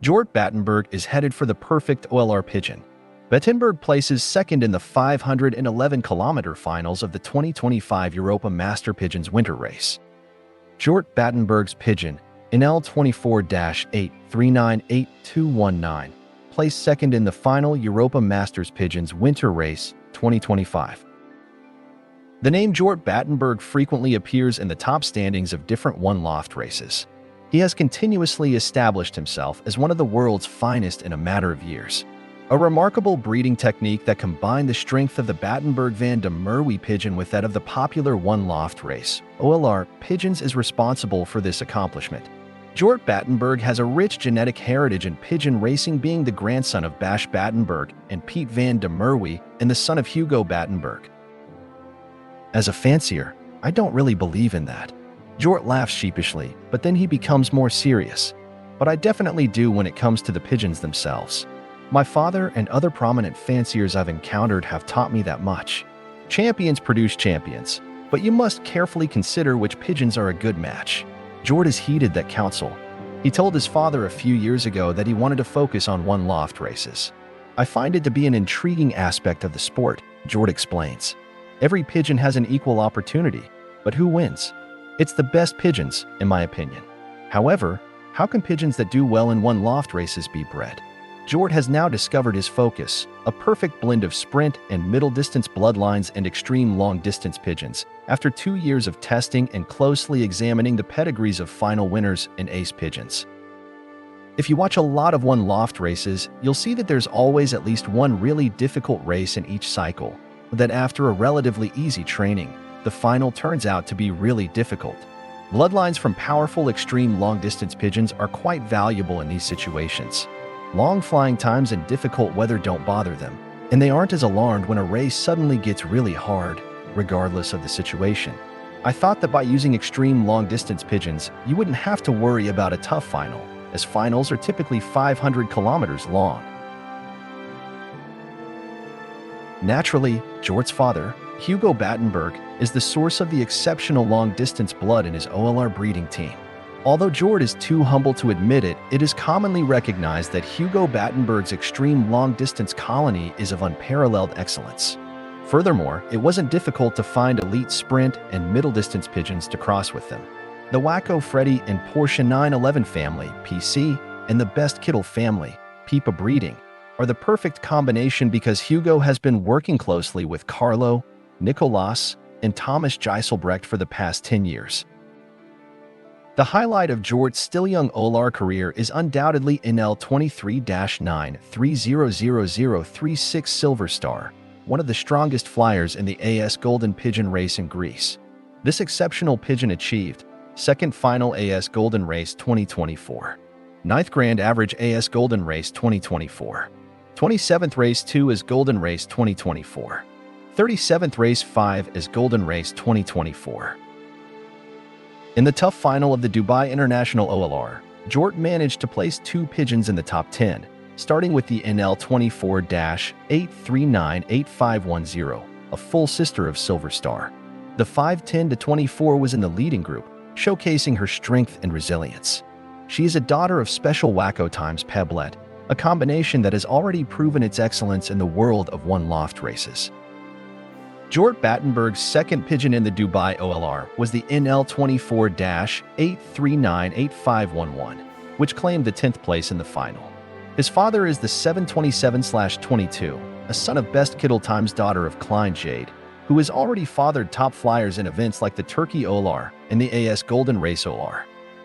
Jort Batenberg is headed for the perfect OLR pigeon. Batenberg places second in the 511-kilometer finals of the 2025 Europa Master Pigeons Winter Race. Jort Batenberg's pigeon, NL24-8398219, placed second in the final Europa Masters Pigeons Winter Race 2025. The name Jort Batenberg frequently appears in the top standings of different one-loft races. He has continuously established himself as one of the world's finest in a matter of years. A remarkable breeding technique that combined the strength of the Batenberg van der Merwe pigeon with that of the popular one-loft race, OLR, Pigeons is responsible for this accomplishment. Jort Batenberg has a rich genetic heritage in pigeon racing, being the grandson of Bash Batenberg and Piet van der Merwe and the son of Hugo Batenberg. As a fancier, I don't really believe in that. Jort laughs sheepishly, but then he becomes more serious. But I definitely do when it comes to the pigeons themselves. My father and other prominent fanciers I've encountered have taught me that much. Champions produce champions, but you must carefully consider which pigeons are a good match. Jort is heeded that counsel. He told his father a few years ago that he wanted to focus on one-loft races. I find it to be an intriguing aspect of the sport, Jort explains. Every pigeon has an equal opportunity, but who wins? It's the best pigeons, in my opinion. However, how can pigeons that do well in one-loft races be bred? Jort has now discovered his focus, a perfect blend of sprint and middle-distance bloodlines and extreme long-distance pigeons, after 2 years of testing and closely examining the pedigrees of final winners and ace pigeons. If you watch a lot of one-loft races, you'll see that there's always at least one really difficult race in each cycle, that after a relatively easy training, the final turns out to be really difficult. Bloodlines from powerful extreme long-distance pigeons are quite valuable in these situations. Long flying times and difficult weather don't bother them, and they aren't as alarmed when a race suddenly gets really hard, regardless of the situation. I thought that by using extreme long-distance pigeons, you wouldn't have to worry about a tough final, as finals are typically 500 kilometers long. Naturally, Jort's father, Hugo Batenberg, is the source of the exceptional long-distance blood in his OLR breeding team. Although Jort is too humble to admit it, it is commonly recognized that Hugo Batenberg's extreme long-distance colony is of unparalleled excellence. Furthermore, it wasn't difficult to find elite sprint and middle-distance pigeons to cross with them. The Waco Freddy and Porsche 911 family, PC, and the Best Kittle family, Pipa breeding, are the perfect combination because Hugo has been working closely with Carlo, Nicolas, and Thomas Geiselbrecht for the past 10 years. The highlight of Jort's still young OLR career is undoubtedly NL23-9300036 Silver Star, one of the strongest flyers in the AS Golden Pigeon race in Greece. This exceptional pigeon achieved second final AS Golden Race 2024, 9th Grand Average AS Golden Race 2024, 27th Race 2 as Golden Race 2024, 37th Race 5 as Golden Race 2024. In the tough final of the Dubai International OLR, Jort managed to place 2 pigeons in the top 10, starting with the NL24-8398510, a full sister of Silver Star. The 510-24 was in the leading group, showcasing her strength and resilience. She is a daughter of Special Waco times Peblet, a combination that has already proven its excellence in the world of one-loft races. Jort Batenberg's second pigeon in the Dubai OLR was the NL24-8398511, which claimed the 10th place in the final. His father is the 727/22, a son of Best Kittle times daughter of Klein Jade, who has already fathered top flyers in events like the Turkey OLR and the AS Golden Race OLR.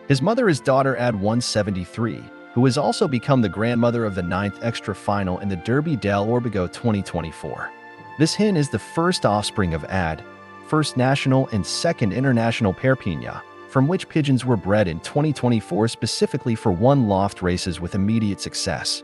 His mother is daughter Ad 173, who has also become the grandmother of the 9th extra final in the Derby del Orbigo 2024. This hen is the first offspring of Ad, first national and second international Perpignan, from which pigeons were bred in 2024 specifically for one-loft races with immediate success.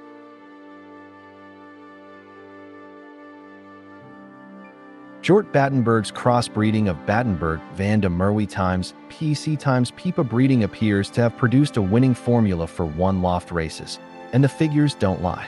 Jort Batenberg's crossbreeding of Batenberg van der Merwe times PC times Pipa breeding appears to have produced a winning formula for one-loft races, and the figures don't lie.